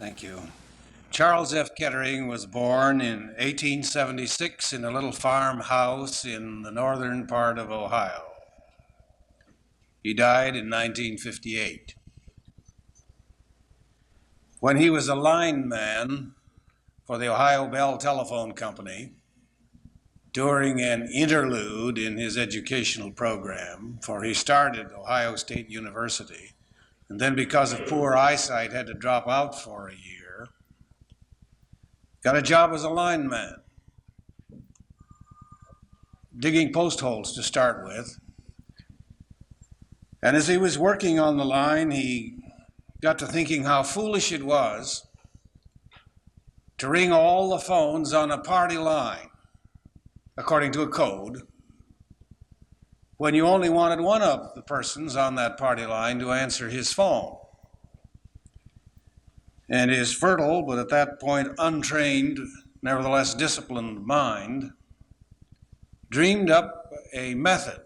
Thank you. Charles F. Kettering was born in 1876 in a little farmhouse in the northern part of Ohio. He died in 1958. When he was a lineman for the Ohio Bell Telephone Company, during an interlude in his educational program, for he started Ohio State University, and then because of poor eyesight had to drop out for a year, got a job as a lineman, digging post holes to start with. And as he was working on the line, he got to thinking how foolish it was to ring all the phones on a party line, according to a code, when you only wanted one of the persons on that party line to answer his phone. And his fertile, but at that point untrained, nevertheless disciplined mind dreamed up a method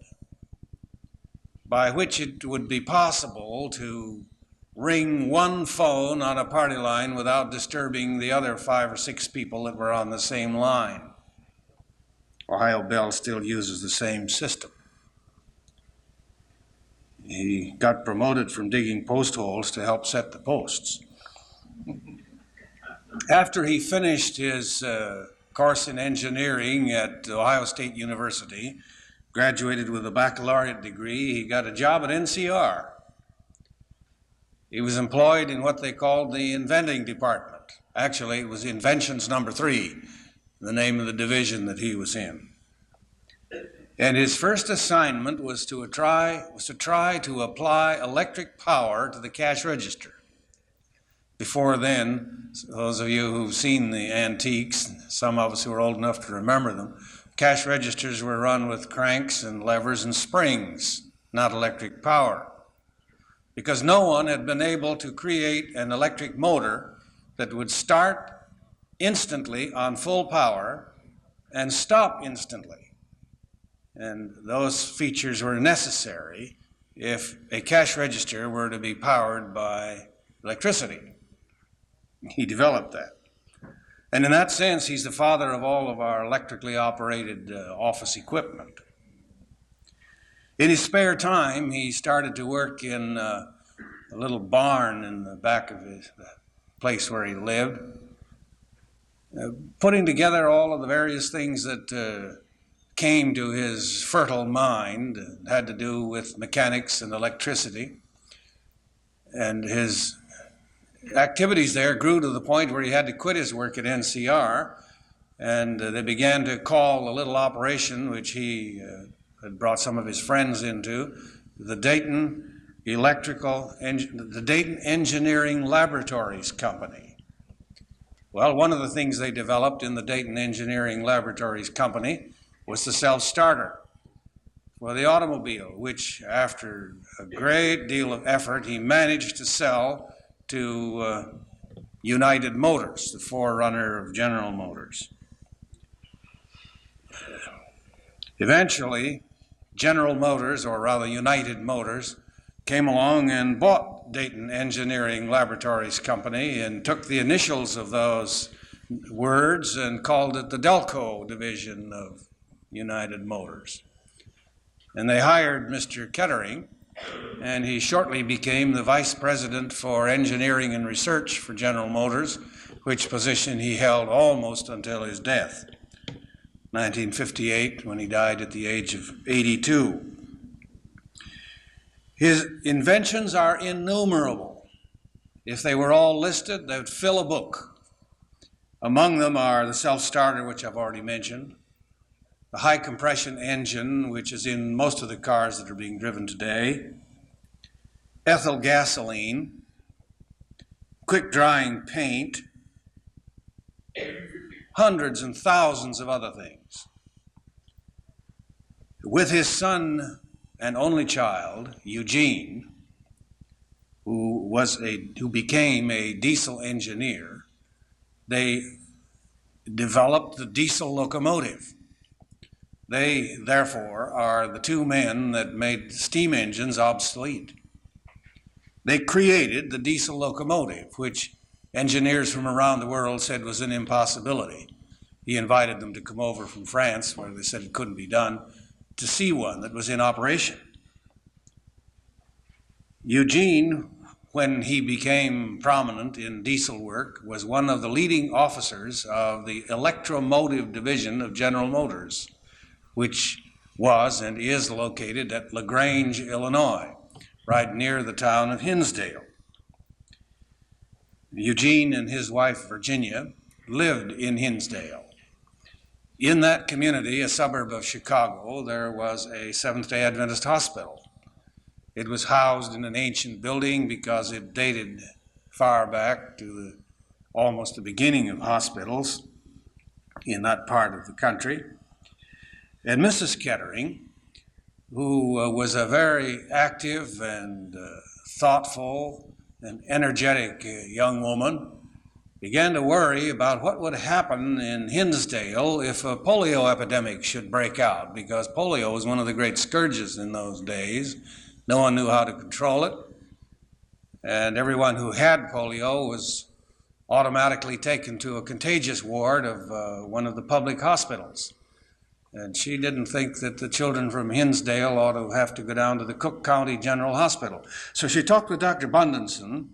by which it would be possible to ring one phone on a party line without disturbing the other 5 or 6 people that were on the same line. Ohio Bell still uses the same system. He got promoted from digging post holes to help set the posts. After he finished his course in engineering at Ohio State University, graduated with a baccalaureate degree, he got a job at NCR. He was employed in what they called the inventing department. Actually, it was Inventions Number 3, the name of the division that he was in. And his first assignment was to try to apply electric power to the cash register. Before then, those of you who've seen the antiques, some of us who are old enough to remember them, cash registers were run with cranks and levers and springs, not electric power, because no one had been able to create an electric motor that would start instantly on full power and stop instantly. And those features were necessary if a cash register were to be powered by electricity. He developed that. And in that sense, he's the father of all of our electrically operated office equipment. In his spare time, he started to work in a little barn in the back of the place where he lived, putting together all of the various things that came to his fertile mind, had to do with mechanics and electricity. And his activities there grew to the point where he had to quit his work at NCR, and they began to call a little operation which he had brought some of his friends into, the Dayton Engineering Laboratories Company. Well, one of the things they developed in the Dayton Engineering Laboratories Company was the self-starter for the automobile, which after a great deal of effort, he managed to sell to United Motors, the forerunner of General Motors. Eventually, General Motors, or rather United Motors, came along and bought Dayton Engineering Laboratories Company and took the initials of those words and called it the Delco division of United Motors. And they hired Mr. Kettering, and he shortly became the vice president for engineering and research for General Motors, which position he held almost until his death, 1958, when he died at the age of 82. His inventions are innumerable. If they were all listed, they would fill a book. Among them are the self-starter, which I've already mentioned, the high compression engine, which is in most of the cars that are being driven today, ethyl gasoline, quick drying paint, hundreds and thousands of other things. With his son and only child, Eugene, who became a diesel engineer, they developed the diesel locomotive. They, therefore, are the two men that made steam engines obsolete. They created the diesel locomotive, which engineers from around the world said was an impossibility. He invited them to come over from France, where they said it couldn't be done, to see one that was in operation. Eugene, when he became prominent in diesel work, was one of the leading officers of the electromotive division of General Motors, which was and is located at LaGrange, Illinois, right near the town of Hinsdale. Eugene and his wife, Virginia, lived in Hinsdale. In that community, a suburb of Chicago, there was a Seventh-day Adventist hospital. It was housed in an ancient building because it dated far back to almost the beginning of hospitals in that part of the country. And Mrs. Kettering, who was a very active and thoughtful and energetic young woman, began to worry about what would happen in Hinsdale if a polio epidemic should break out, because polio was one of the great scourges in those days. No one knew how to control it, and everyone who had polio was automatically taken to a contagious ward of one of the public hospitals. And she didn't think that the children from Hinsdale ought to have to go down to the Cook County General Hospital. So she talked with Dr. Bundenson.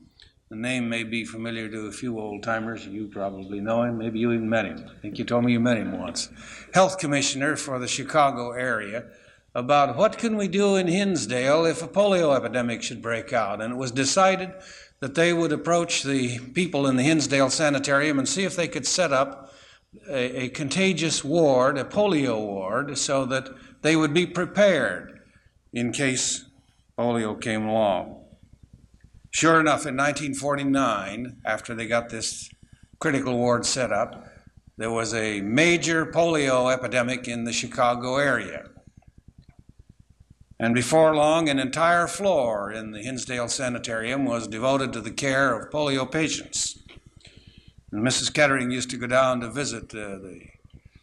The name may be familiar to a few old-timers. You probably know him. Maybe you even met him. I think you told me you met him once. Health commissioner for the Chicago area, about what can we do in Hinsdale if a polio epidemic should break out. And it was decided that they would approach the people in the Hinsdale Sanitarium and see if they could set up a contagious ward, a polio ward, so that they would be prepared in case polio came along. Sure enough, in 1949, after they got this critical ward set up, there was a major polio epidemic in the Chicago area. And before long, an entire floor in the Hinsdale Sanitarium was devoted to the care of polio patients. And Mrs. Kettering used to go down to visit the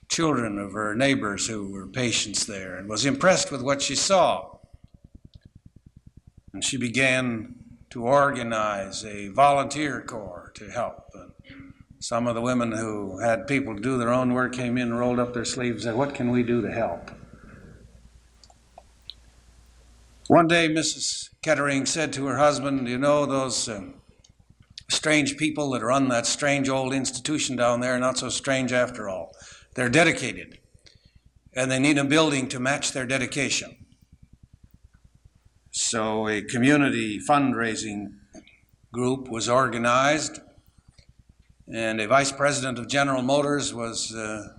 children of her neighbors who were patients there, and was impressed with what she saw. And she began to organize a volunteer corps to help. And some of the women who had people do their own work came in and rolled up their sleeves and said, "What can we do to help?" One day, Mrs. Kettering said to her husband, "You know, those strange people that run that strange old institution down there are not so strange after all. They're dedicated, and they need a building to match their dedication." So a community fundraising group was organized, and a vice president of General Motors was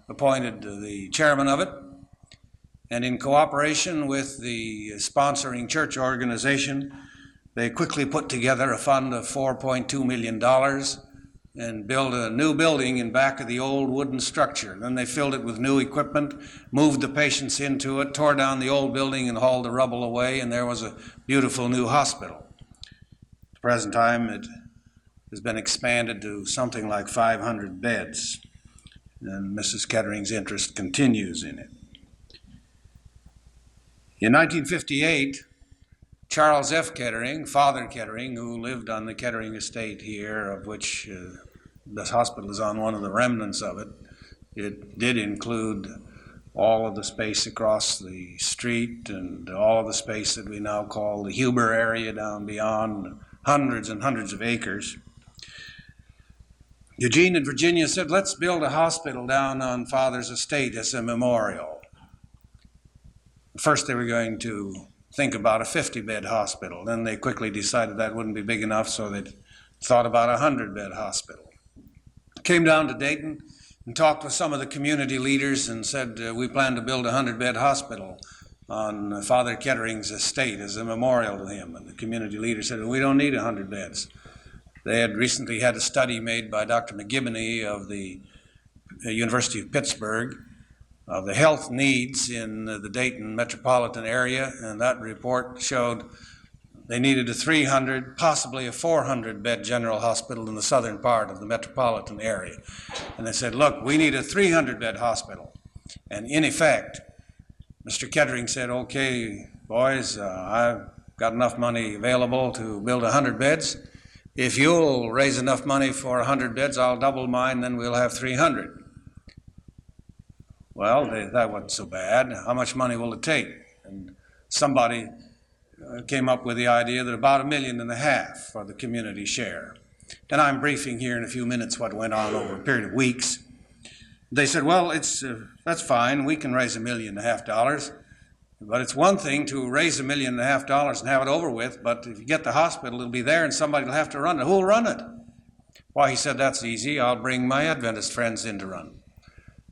appointed the chairman of it. And in cooperation with the sponsoring church organization, they quickly put together a fund of $4.2 million and built a new building in back of the old wooden structure. Then they filled it with new equipment, moved the patients into it, tore down the old building and hauled the rubble away, and there was a beautiful new hospital. At the present time, it has been expanded to something like 500 beds, and Mrs. Kettering's interest continues in it. In 1958, Charles F. Kettering, Father Kettering, who lived on the Kettering estate here, of which this hospital is on one of the remnants of it. It did include all of the space across the street and all of the space that we now call the Huber area down beyond, hundreds and hundreds of acres. Eugene and Virginia said, "Let's build a hospital down on Father's estate as a memorial." First, they were going to think about a 50-bed hospital. Then they quickly decided that wouldn't be big enough, so they thought about a 100-bed hospital. Came down to Dayton and talked with some of the community leaders and said, "We plan to build a 100-bed hospital on Father Kettering's estate as a memorial to him." And the community leader said, "We don't need 100 beds. They had recently had a study made by Dr. McGibney of the University of Pittsburgh of the health needs in the Dayton metropolitan area, and that report showed they needed a 300, possibly a 400-bed general hospital in the southern part of the metropolitan area. And they said, "Look, we need a 300-bed hospital." And in effect, Mr. Kettering said, "Okay, boys, I've got enough money available to build 100 beds. If you'll raise enough money for 100 beds, I'll double mine, then we'll have 300. Well, that wasn't so bad. How much money will it take? And somebody came up with the idea that about $1.5 million for the community share. And I'm briefing here in a few minutes what went on over a period of weeks. They said, well, that's fine. We can raise $1.5 million. But it's one thing to raise $1.5 million and have it over with, but if you get the hospital, it'll be there and somebody will have to run it. Who'll run it? Why, he said, that's easy. I'll bring my Adventist friends in to run.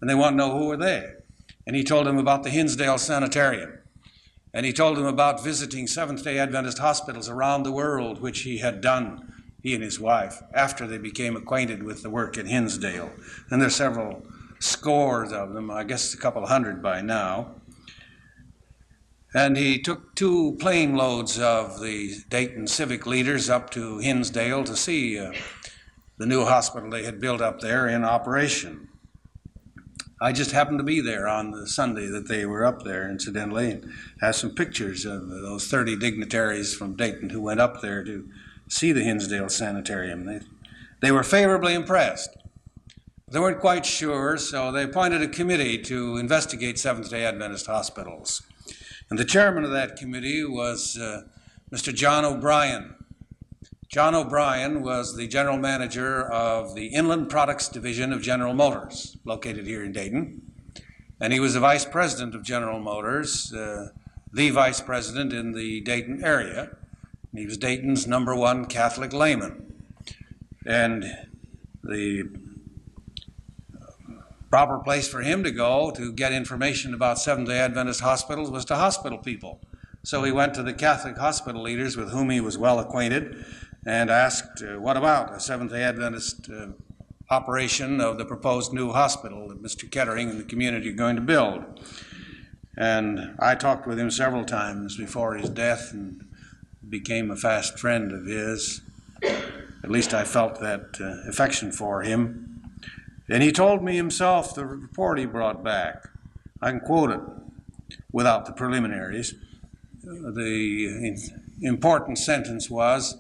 And they want to know who are they. And he told them about the Hinsdale Sanitarium. And he told them about visiting Seventh-day Adventist hospitals around the world, which he had done, he and his wife, after they became acquainted with the work at Hinsdale. And there's several scores of them, I guess a couple hundred by now. And he took 2 plane loads of the Dayton civic leaders up to Hinsdale to see the new hospital they had built up there in operation. I just happened to be there on the Sunday that they were up there, incidentally, and have some pictures of those 30 dignitaries from Dayton who went up there to see the Hinsdale Sanitarium. They were favorably impressed. They weren't quite sure, so they appointed a committee to investigate Seventh-day Adventist hospitals. And the chairman of that committee was Mr. John O'Brien. John O'Brien was the general manager of the Inland Products Division of General Motors, located here in Dayton. And he was the vice president of General Motors, the vice president in the Dayton area. And he was Dayton's #1 Catholic layman. And the proper place for him to go to get information about Seventh-day Adventist hospitals was to hospital people. So he went to the Catholic hospital leaders with whom he was well acquainted and asked, what about a Seventh-day Adventist operation of the proposed new hospital that Mr. Kettering and the community are going to build? And I talked with him several times before his death and became a fast friend of his. At least I felt that affection for him. And he told me himself the report he brought back. I can quote it without the preliminaries. The important sentence was,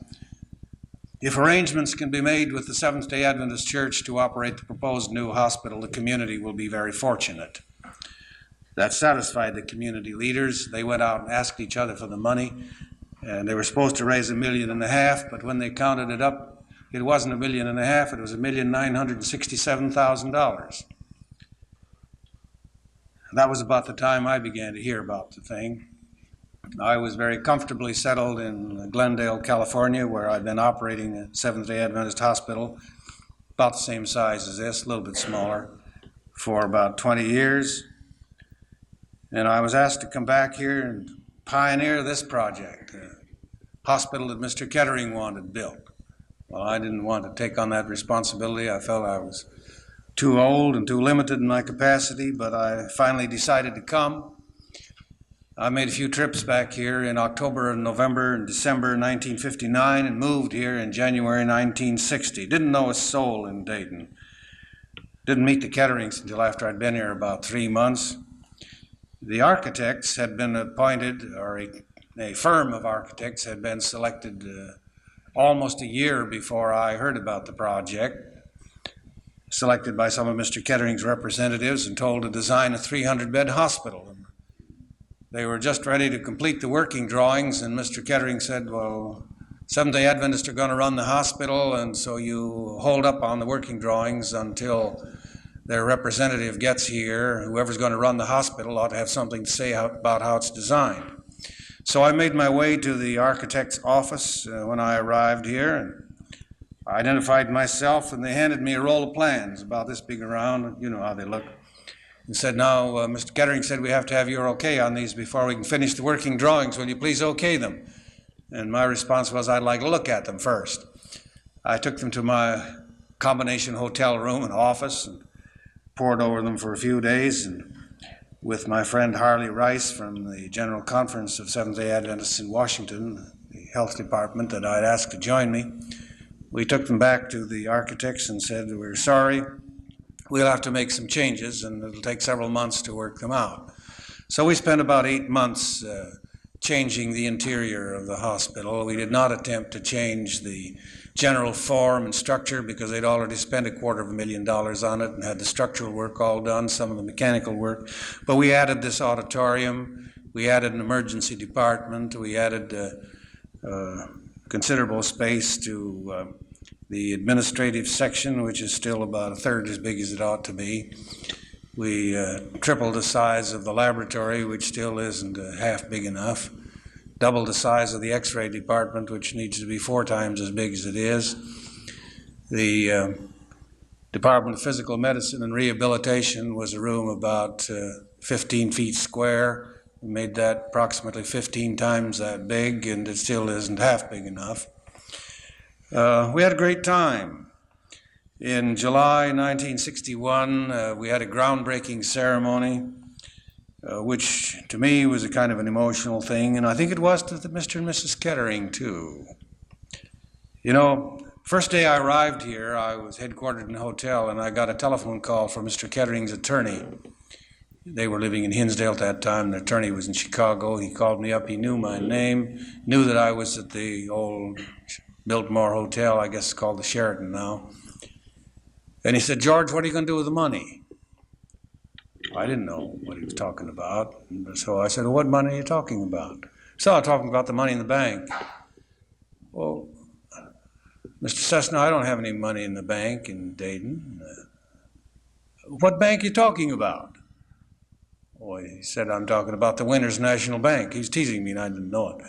if arrangements can be made with the Seventh-day Adventist Church to operate the proposed new hospital, the community will be very fortunate. That satisfied the community leaders. They went out and asked each other for the money, and they were supposed to raise $1.5 million, but when they counted it up, it wasn't $1.5 million, it was $1,967,000. That was about the time I began to hear about the thing. I was very comfortably settled in Glendale, California, where I'd been operating a Seventh-day Adventist hospital, about the same size as this, a little bit smaller, for about 20 years. And I was asked to come back here and pioneer this project, a hospital that Mr. Kettering wanted built. Well, I didn't want to take on that responsibility. I felt I was too old and too limited in my capacity, but I finally decided to come. I made a few trips back here in October and November and December 1959 and moved here in January 1960. Didn't know a soul in Dayton. Didn't meet the Ketterings until after I'd been here about 3 months. The architects had been appointed, or a firm of architects had been selected almost a year before I heard about the project, selected by some of Mr. Kettering's representatives and told to design a 300-bed hospital. And they were just ready to complete the working drawings, and Mr. Kettering said, well, Seventh-day Adventists are going to run the hospital, and so you hold up on the working drawings until their representative gets here. Whoever's going to run the hospital ought to have something to say about how it's designed. So I made my way to the architect's office when I arrived here, and I identified myself, and they handed me a roll of plans about this big around. You know how they look. And said, now, Mr. Kettering said we have to have your okay on these before we can finish the working drawings. Will you please okay them? And my response was, I'd like to look at them first. I took them to my combination hotel room and office and pored over them for a few days. And with my friend Harley Rice from the General Conference of Seventh-day Adventists in Washington, the health department that I'd asked to join me, we took them back to the architects and said, we're sorry, we'll have to make some changes and it'll take several months to work them out. So we spent about 8 months changing the interior of the hospital. We did not attempt to change the general form and structure because they'd already spent $250,000 on it and had the structural work all done, some of the mechanical work. But we added this auditorium, we added an emergency department, we added considerable space to the administrative section, which is still about a third as big as it ought to be. We tripled the size of the laboratory, which still isn't half big enough. Doubled the size of the X-ray department, which needs to be 4 times as big as it is. The Department of Physical Medicine and Rehabilitation was a room about 15 feet square. We made that approximately 15 times that big, and it still isn't half big enough. We had a great time. In July 1961, we had a groundbreaking ceremony, which to me was a kind of an emotional thing, and I think it was to Mr. and Mrs. Kettering too. You know, first day I arrived here, I was headquartered in a hotel, and I got a telephone call from Mr. Kettering's attorney. They were living in Hinsdale at that time. The attorney was in Chicago. He called me up. He knew my name, knew that I was at the old Biltmore Hotel, I guess it's called the Sheraton now. And he said, "George, what are you going to do with the money?" I didn't know what he was talking about. So I said, "Well, what money are you talking about?" So I'm talking about the money in the bank. "Well, Mr. Cessna, I don't have any money in the bank in Dayton." "What bank are you talking about?" Well, he said, "I'm talking about the Winners National Bank." He was teasing me and I didn't know it.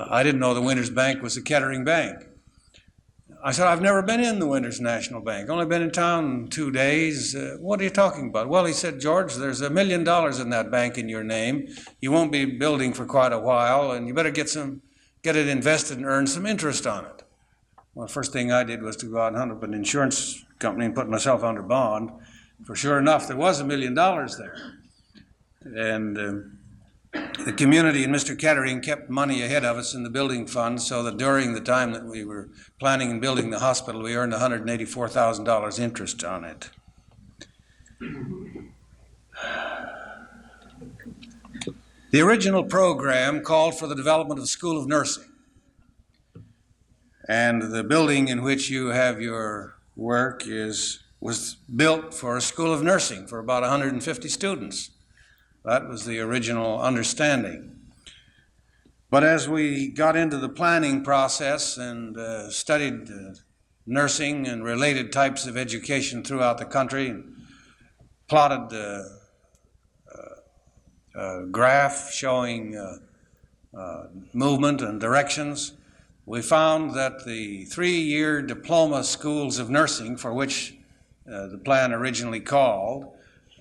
I didn't know the Winners Bank was the Kettering Bank. I said, "I've never been in the Winners National Bank, only been in town 2 days. What are you talking about?" "Well," he said, "George, there's $1 million in that bank in your name. You won't be building for quite a while, and you better get it invested and earn some interest on it." Well, the first thing I did was to go out and hunt up an insurance company and put myself under bond. For sure enough, there was $1 million there. And the community and Mr. Kettering kept money ahead of us in the building fund, so that during the time that we were planning and building the hospital, we earned $184,000 interest on it. The original program called for the development of the School of Nursing. And the building in which you have your work was built for a School of Nursing for about 150 students. That was the original understanding. But as we got into the planning process and studied nursing and related types of education throughout the country, and plotted a graph showing movement and directions, we found that the 3-year diploma schools of nursing, for which the plan originally called,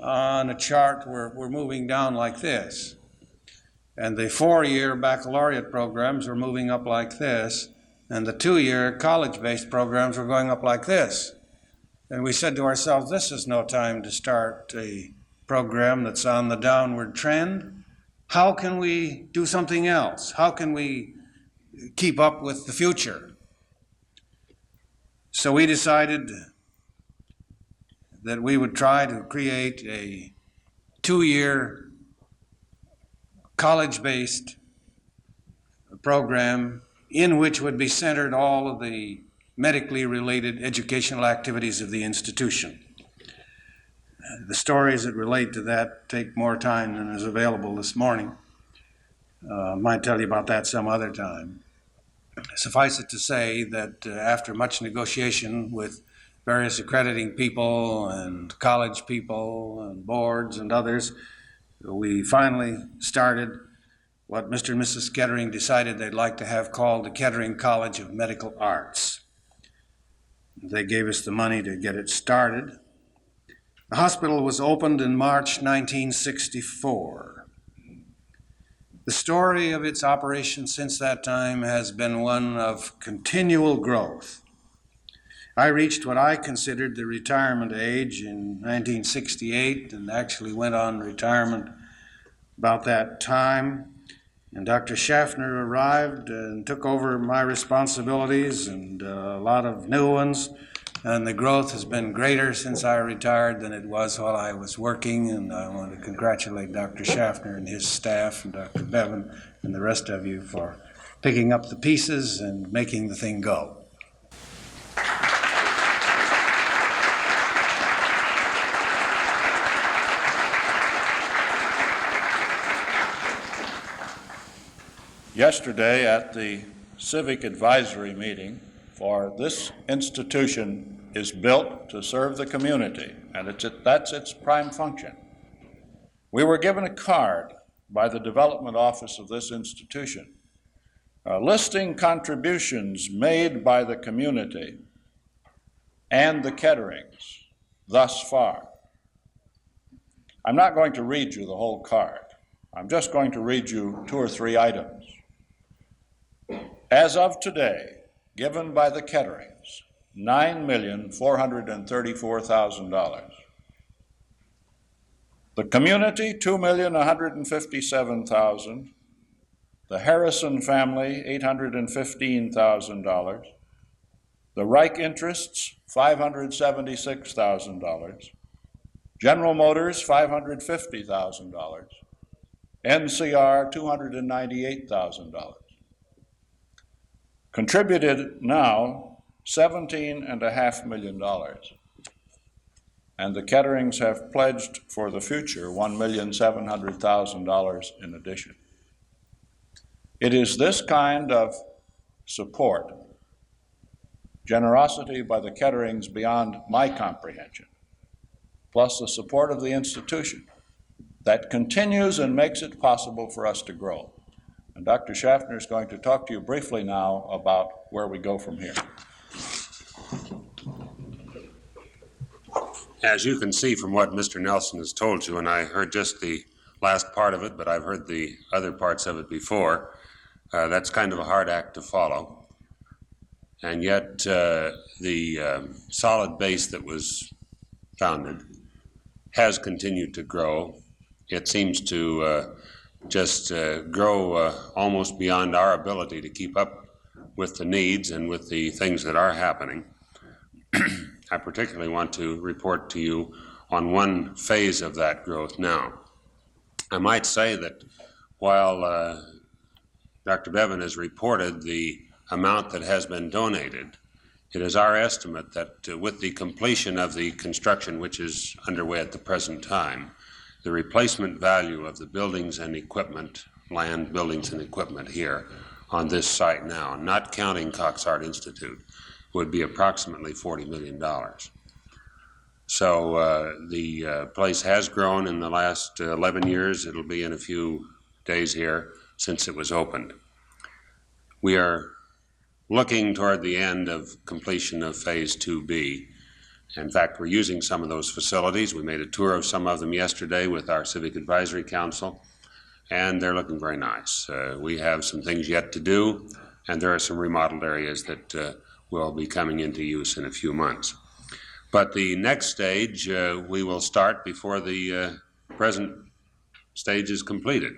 on a chart we're moving down like this. And the 4-year baccalaureate programs were moving up like this, and the 2-year college-based programs were going up like this. And we said to ourselves, this is no time to start a program that's on the downward trend. How can we do something else? How can we keep up with the future? So we decided that we would try to create a 2-year college-based program in which would be centered all of the medically related educational activities of the institution. The stories that relate to that take more time than is available this morning. I might tell you about that some other time. Suffice it to say that after much negotiation with various accrediting people and college people and boards and others, we finally started what Mr. and Mrs. Kettering decided they'd like to have called the Kettering College of Medical Arts. They gave us the money to get it started. The hospital was opened in March 1964. The story of its operation since that time has been one of continual growth. I reached what I considered the retirement age in 1968 and actually went on retirement about that time. And Dr. Schaffner arrived and took over my responsibilities and a lot of new ones. And the growth has been greater since I retired than it was while I was working, and I want to congratulate Dr. Schaffner and his staff and Dr. Bevan and the rest of you for picking up the pieces and making the thing go. Yesterday at the Civic Advisory meeting for this institution is built to serve the community, and that's its prime function. We were given a card by the development office of this institution listing contributions made by the community and the Ketterings thus far. I'm not going to read you the whole card. I'm just going to read you 2 or 3 items. As of today, given by the Ketterings, $9,434,000. The community, $2,157,000. The Harrison family, $815,000. The Reich interests, $576,000. General Motors, $550,000. NCR, $298,000. Contributed now $17.5 million. And the Ketterings have pledged for the future $1,700,000 in addition. It is this kind of support, generosity by the Ketterings beyond my comprehension, plus the support of the institution, that continues and makes it possible for us to grow. And Dr. Schaffner is going to talk to you briefly now about where we go from here. As you can see from what Mr. Nelson has told you, and I heard just the last part of it, but I've heard the other parts of it before, that's kind of a hard act to follow. And yet the solid base that was founded has continued to grow. It seems to just grow almost beyond our ability to keep up with the needs and with the things that are happening. I particularly want to report to you on one phase of that growth now. I might say that while Dr. Bevan has reported the amount that has been donated, it is our estimate that with the completion of the construction, which is underway at the present time, the replacement value of the buildings and equipment, land, buildings and equipment here on this site now, not counting Cox Art Institute, would be approximately $40 million. So the place has grown in the last 11 years. It'll be in a few days here since it was opened. We are looking toward the end of completion of Phase 2B. In fact, we're using some of those facilities. We made a tour of some of them yesterday with our Civic Advisory Council, and they're looking very nice. We have some things yet to do, and there are some remodeled areas that will be coming into use in a few months. But the next stage we will start before the present stage is completed.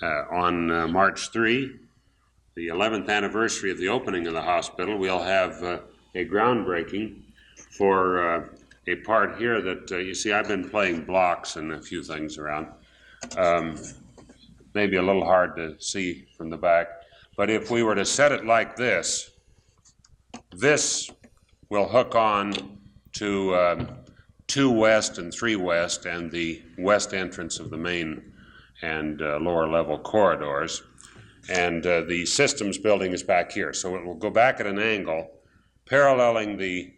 On March 3, the 11th anniversary of the opening of the hospital, we'll have a groundbreaking for a part here that, you see, I've been playing blocks and a few things around. Maybe a little hard to see from the back, but if we were to set it like this, this will hook on to 2 west and 3 west and the west entrance of the main and lower level corridors. And the systems building is back here. So it will go back at an angle paralleling the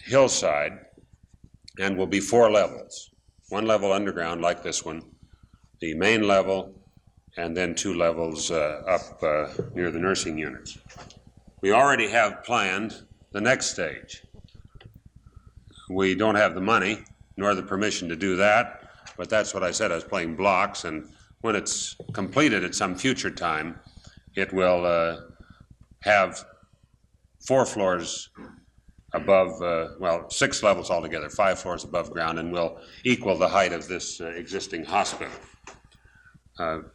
hillside and will be 4 levels. 1 level underground like this one, the main level, and then 2 levels up near the nursing units. We already have planned the next stage. We don't have the money nor the permission to do that, but that's what I said. I was playing blocks, and when it's completed at some future time, it will have 4 floors above, 6 levels altogether, 5 floors above ground, and will equal the height of this existing hospital.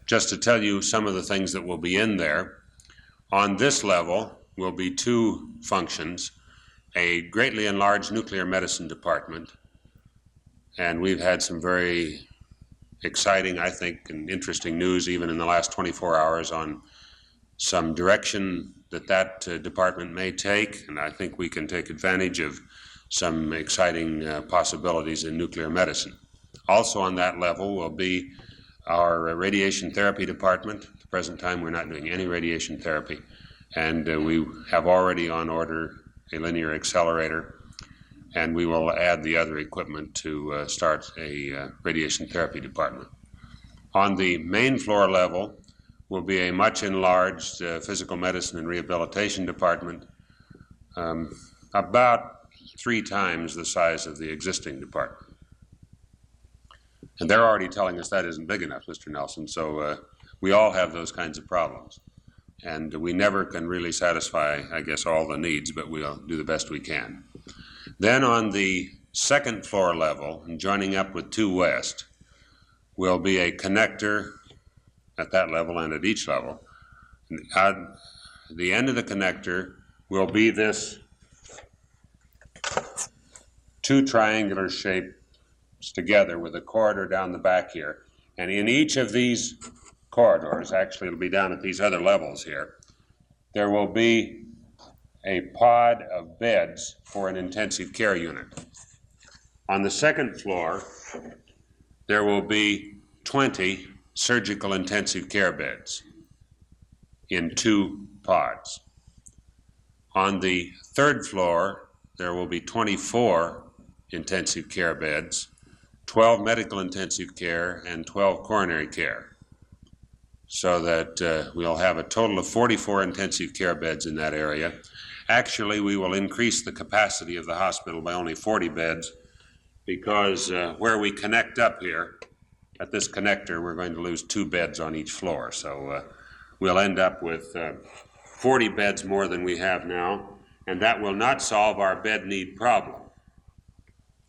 Just to tell you some of the things that will be in there, on this level will be 2 functions. a greatly enlarged nuclear medicine department, and we've had some very exciting, I think, and interesting news even in the last 24 hours on some direction that department may take, and I think we can take advantage of some exciting possibilities in nuclear medicine. Also on that level will be our radiation therapy department. At the present time, we're not doing any radiation therapy, and we have already on order a linear accelerator, and we will add the other equipment to start a radiation therapy department. On the main floor level will be a much enlarged physical medicine and rehabilitation department, about 3 times the size of the existing department. And they're already telling us that isn't big enough, Mr. Nelson, so we all have those kinds of problems. And we never can really satisfy, I guess, all the needs, but we'll do the best we can. Then on the second floor level, and joining up with 2 West, will be a connector at that level and at each level. At the end of the connector will be this 2 triangular shapes together with a corridor down the back here. And in each of these corridors, actually it'll be down at these other levels here, there will be a pod of beds for an intensive care unit. On the second floor, there will be 20 surgical intensive care beds in 2 pods. On the third floor, there will be 24 intensive care beds, 12 medical intensive care, and 12 coronary care, so that we'll have a total of 44 intensive care beds in that area. Actually, we will increase the capacity of the hospital by only 40 beds because where we connect up here, at this connector, we're going to lose 2 beds on each floor. So we'll end up with 40 beds more than we have now, and that will not solve our bed need problem.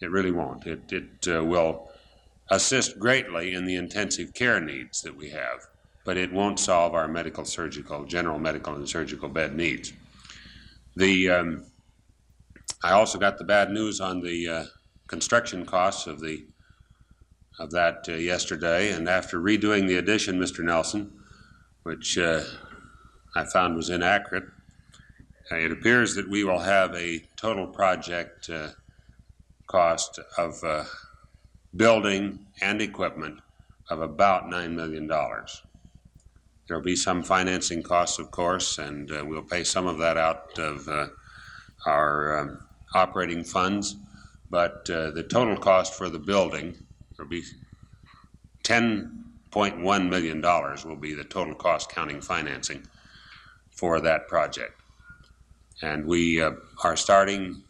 It really won't. It will assist greatly in the intensive care needs that we have, but it won't solve our general medical and surgical bed needs. I also got the bad news on the construction costs of that yesterday, and after redoing the addition, Mr. Nelson, which I found was inaccurate, it appears that we will have a total project cost of building and equipment of about $9 million. There will be some financing costs, of course, and we'll pay some of that out of our operating funds, but the total cost for the building will be $10.1 million will be the total cost counting financing for that project. And we are starting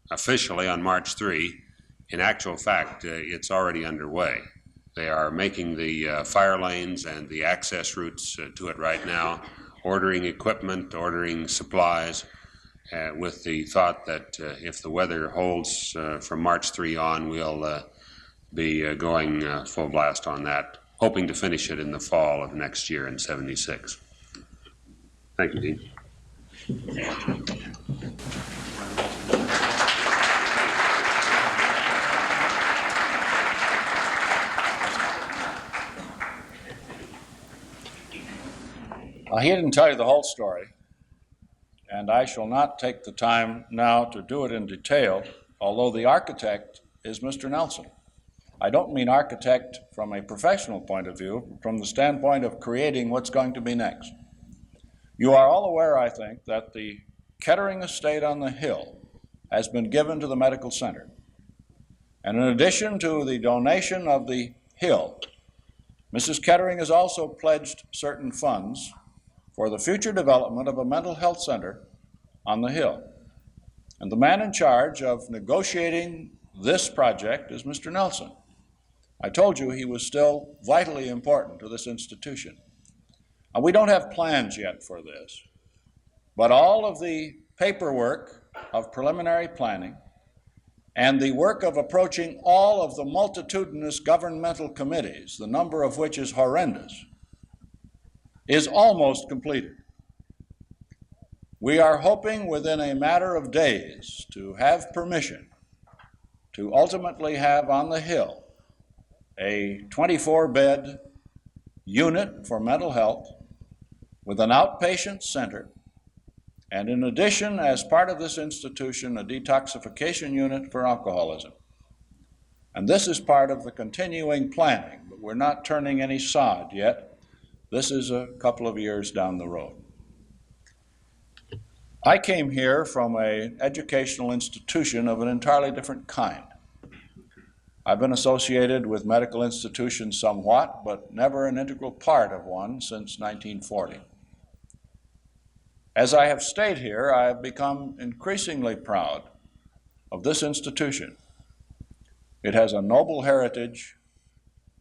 officially on March 3. In actual fact, it's already underway. They are making the fire lanes and the access routes to it right now, ordering equipment, ordering supplies, with the thought that if the weather holds from March 3 on, we'll be going full blast on that, hoping to finish it in the fall of next year in '76. Thank you, Dean. He didn't tell you the whole story, and I shall not take the time now to do it in detail, although the architect is Mr. Nelson. I don't mean architect from a professional point of view, from the standpoint of creating what's going to be next. You are all aware, I think, that the Kettering estate on the hill has been given to the medical center. And in addition to the donation of the hill, Mrs. Kettering has also pledged certain funds for the future development of a mental health center on the hill. And the man in charge of negotiating this project is Mr. Nelson. I told you he was still vitally important to this institution. And we don't have plans yet for this, but all of the paperwork of preliminary planning and the work of approaching all of the multitudinous governmental committees, the number of which is horrendous, is almost completed. We are hoping within a matter of days to have permission to ultimately have on the Hill a 24-bed unit for mental health with an outpatient center, and in addition, as part of this institution, a detoxification unit for alcoholism. And this is part of the continuing planning, but we're not turning any sod yet. This is a couple of years down the road. I came here from an educational institution of an entirely different kind. I've been associated with medical institutions somewhat, but never an integral part of one since 1940. As I have stayed here, I have become increasingly proud of this institution. It has a noble heritage.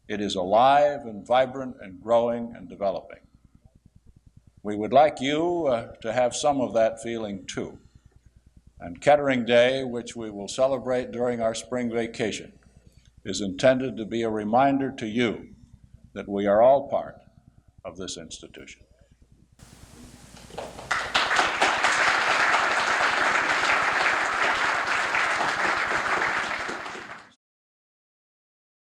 It is alive and vibrant and growing and developing. We would like you to have some of that feeling too. And Kettering Day, which we will celebrate during our spring vacation, is intended to be a reminder to you that we are all part of this institution.